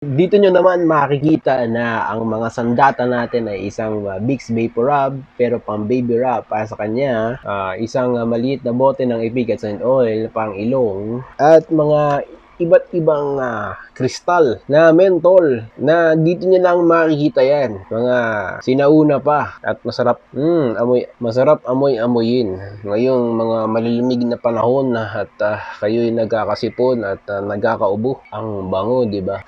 Dito nyo naman makikita na ang mga sandata natin ay isang Vicks Vapor Rub, pero pang baby rub. Para sa kanya, isang maliit na bote ng Epic and Oil pang ilong, at mga iba't ibang kristal na mentol na dito nyo lang makikita yan. Mga sinauna pa at masarap amoy-amoyin ngayong mga malilimig na panahon at kayo'y nagkakasipon at nagkakaubo. Ang bango, di ba?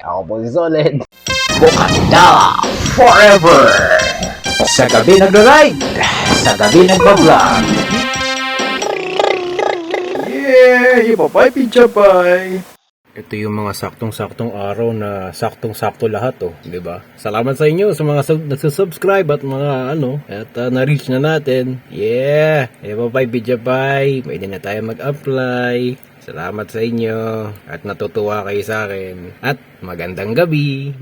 Ako po si Solid. Bukanda forever! Sa gabi nag-ride, sa gabi nag-vlog. Yeah! Ipapay, pichapay! Ito yung mga saktong-saktong araw na saktong-sakto lahat, oh, 'di ba? Salamat sa inyo sa mga nagsusubscribe at mga na-reach na natin. Yeah! Ipapay, pichapay. Pwede na tayo mag-apply. Salamat sa inyo at natutuwa kayo sa akin. At magandang gabi!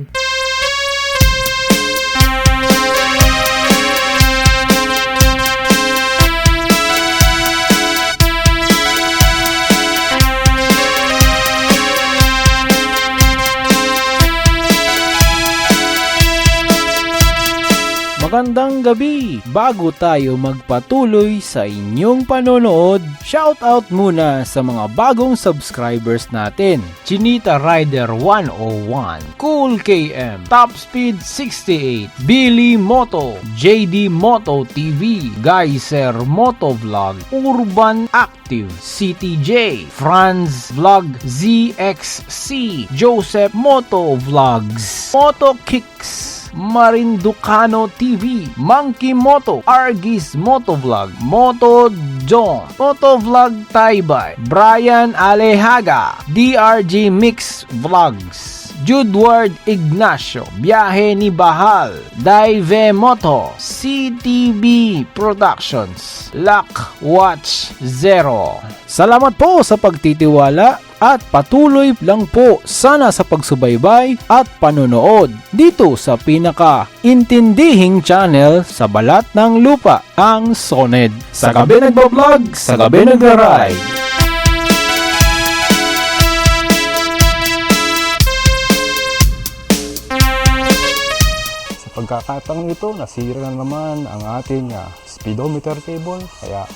Magandang gabi! Bago tayo magpatuloy sa inyong panonood, shoutout muna sa mga bagong subscribers natin. Chinita Rider 101, Cool KM, Top Speed 68, Billy Moto, JD Moto TV, Geyser Moto Vlog, Urban Active, CTJ, Franz Vlog ZXC, Joseph Moto Vlogs, Moto Kicks, Marinducano TV, Monkey Moto, Argis Motovlog, Moto John, Motovlog Taybay, Brian Alehaga, DRG Mix Vlogs, Judward Ignacio, Biyahe ni Bahal, Daive Moto, CTB Productions, Luck Watch Zero. Salamat po sa pagtitiwala at patuloy lang po sana sa pagsubaybay at panonood dito sa pinaka-intindihing channel sa balat ng lupa, ang Soned. Sa gabi nagbablog, sa gabi nagra-ride. Sa pagkakataong ito, nasira na naman ang ating speedometer cable, kaya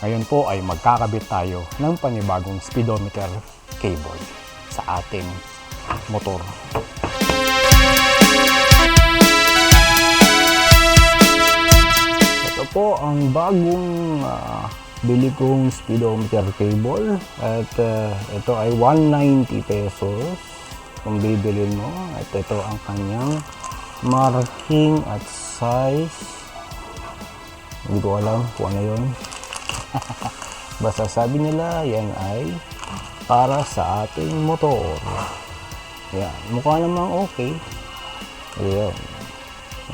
ngayon po ay magkakabit tayo ng panibagong speedometer cable sa ating motor. Ito po ang bagong bili kong speedometer cable at ito ay 190 pesos kung bibilin mo. At ito ang kanyang marking at size. Hindi ko alam kung ano yun. Basta sabi nila yan ay para sa ating motor. Yan, mukha namang okay. Ayan.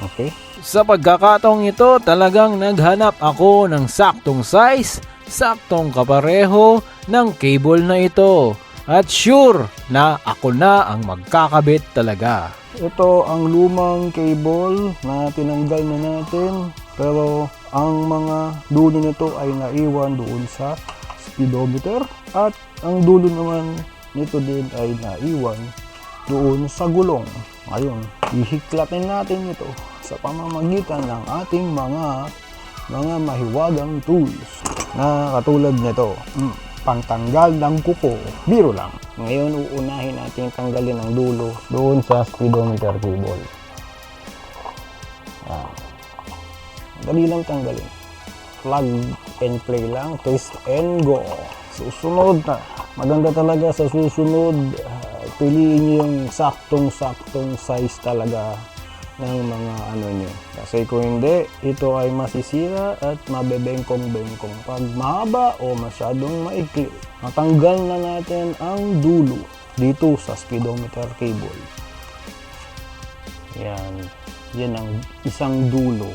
Okay. Sa pagkakataong ito, talagang naghanap ako ng saktong size, saktong kapareho ng cable na ito. At sure na ako na ang magkakabit talaga. Ito ang lumang cable na tinanggal na natin, pero ang mga dulo nito ay naiwan doon sa speedometer at ang dulo naman nito din ay naiwan doon sa gulong. Ngayon, ihiklatin natin ito sa pamamagitan ng ating mga mahiwagang tools na katulad nito. Pantanggal ng kuko. Biro lang. Ngayon, uunahin natin tanggalin ang dulo doon sa speedometer cable. Dali lang tanggalin. Plug and play lang. Twist and go. Susunod na. Maganda talaga sa susunod. Piliin nyo yung saktong-saktong size talaga ng mga nyo. Kasi kung hindi, ito ay masisira at mabebengkong-bengkong. Pag mahaba o masyadong maikli, matanggal na natin ang dulo dito sa speedometer cable. Yan. Yan ang isang dulo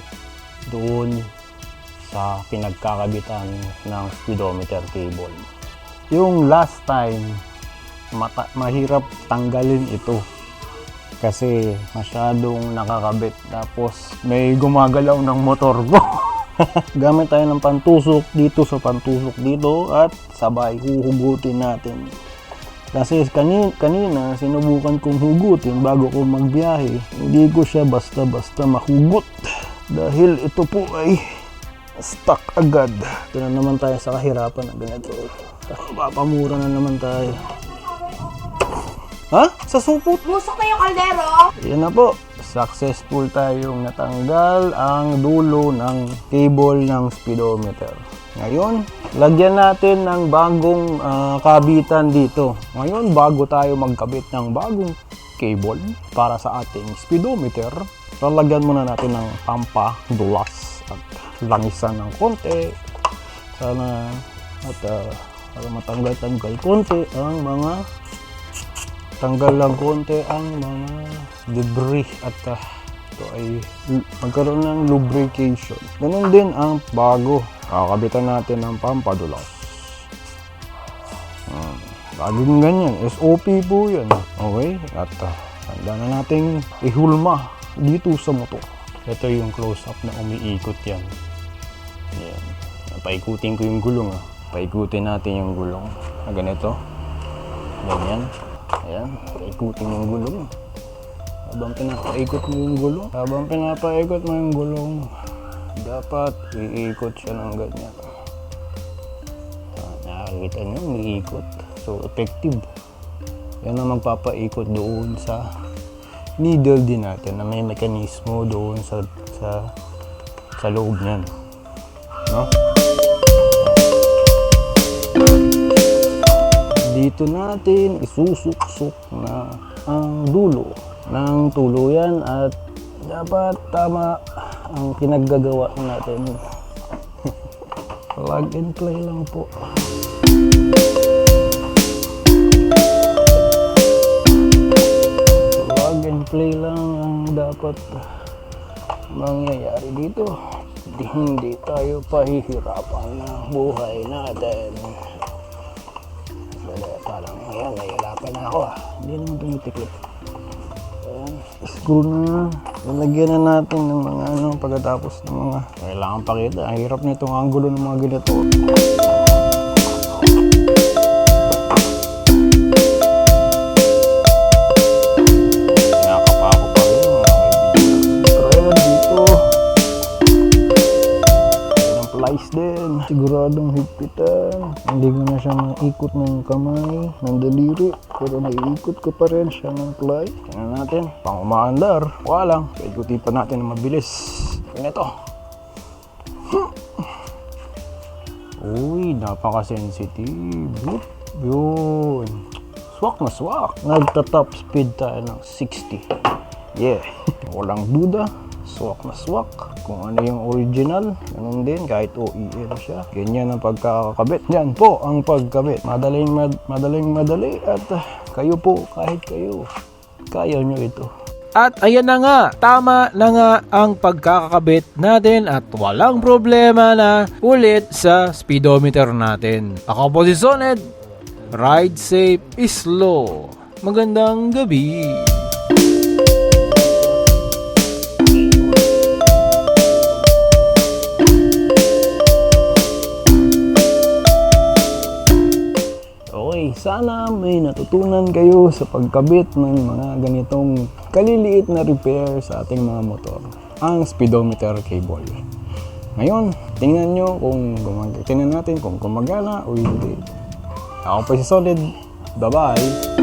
doon sa pinagkakabitan ng speedometer cable. Yung last time, mahirap tanggalin ito kasi masyadong nakakabit, tapos may gumagalaw ng motor ko. Gamit tayo ng pantusok dito sa pantusok dito at sabay huhugutin natin Kasi kanina sinubukan kong hugutin bago ko magbiyahe. Hindi ko siya basta-basta mahugot. Dahil ito po ay stuck agad. Ito na naman tayo sa kahirapan na ganito. Papamura na naman tayo. Ha? Sa supot? Busok na yung kaldero! Yan na po. Successful tayong natanggal ang dulo ng cable ng speedometer. Ngayon, lagyan natin ng bagong kabitan dito. Ngayon, bago tayo magkabit ng bagong cable para sa ating speedometer, lalagyan muna natin ng pampadulas at langisan ng konti. Sana at para matanggal-tanggal konti ang mga debris at ito ay magkaroon ng lubrication. Ganun din ang bago. Kakabitan natin ng pampadulas. Laging ganyan. SOP po yan. Okay? At handa na nating ihulma dito sa motor. Ito yung close-up na umiikot yan. Ayan. Paikutin ko yung gulong. Paikutin natin yung gulong. Na ganito. Ganyan. Ayan, paikutin mo yung gulong. Habang pinapaikot mo yung gulong, dapat iikot siya ng ganyan. Nakakita nyo, umiikot. So, effective. Yan ang magpapaikot doon sa needle din natin na may mekanismo doon sa loob niyan. No? Dito natin isusuksok na ang dulo ng tuluyan at dapat tama ang pinaggagawa natin. Plug and play lang po. Plug and play lang ang dapat mangyayari dito. Hindi tayo pahihirapan ng buhay natin. Parang ayan, nahihirapan na ako Hindi naman tumitikip. Ayan, screw na. Lalagyan na natin ng mga pagkatapos ng mga kailangan pakita. Ang hirap nitong angulo ng mga ganito. Kinakapa ko pa rin mga kaibigan. Thread dito. Plies din. Siguradong higpitan. Hindi ko na siya maikot ng kamay, ng daliri. Pero naiikot ko pa rin siya ng ply. Tingnan natin. Pang umaandar. Walang. Paikutin pa natin na mabilis. Ganito. Uy, napaka-sensitive. Yun. Swak na swak. Nagta-top speed tayo ng 60. Yeah. Walang duda. Swak na swak. Kung ano yung original, ganun din, kahit OEM siya. Ganyan ang pagkakabit. Yan po ang pagkabit. Madali at kayo po, kahit kayo, kaya nyo ito. At ayan na nga, tama na nga ang pagkakabit natin at walang problema na ulit sa speedometer natin. Ako po si Soned, ride safe is slow. Magandang gabi. Sana may natutunan kayo sa pagkabit ng mga ganitong kaliliit na repair sa ating mga motor, ang speedometer cable. Ngayon, tingnan natin kung gumagana o hindi. Ako po si Solid. Bye-bye!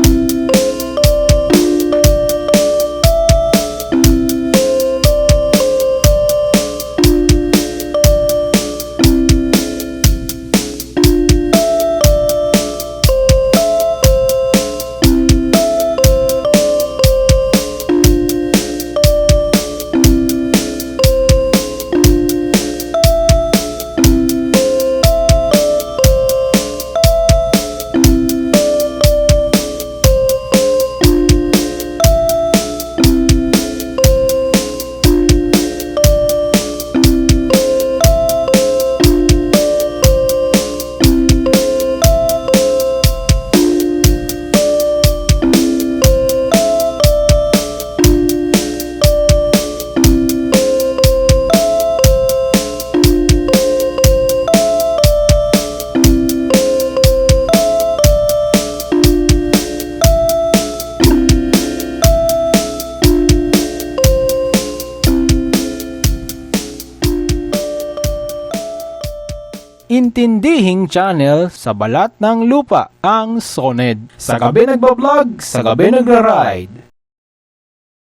intindihing channel sa balat ng lupa, ang Soned. Sa gabi nagbablog, sa gabi nagra-ride.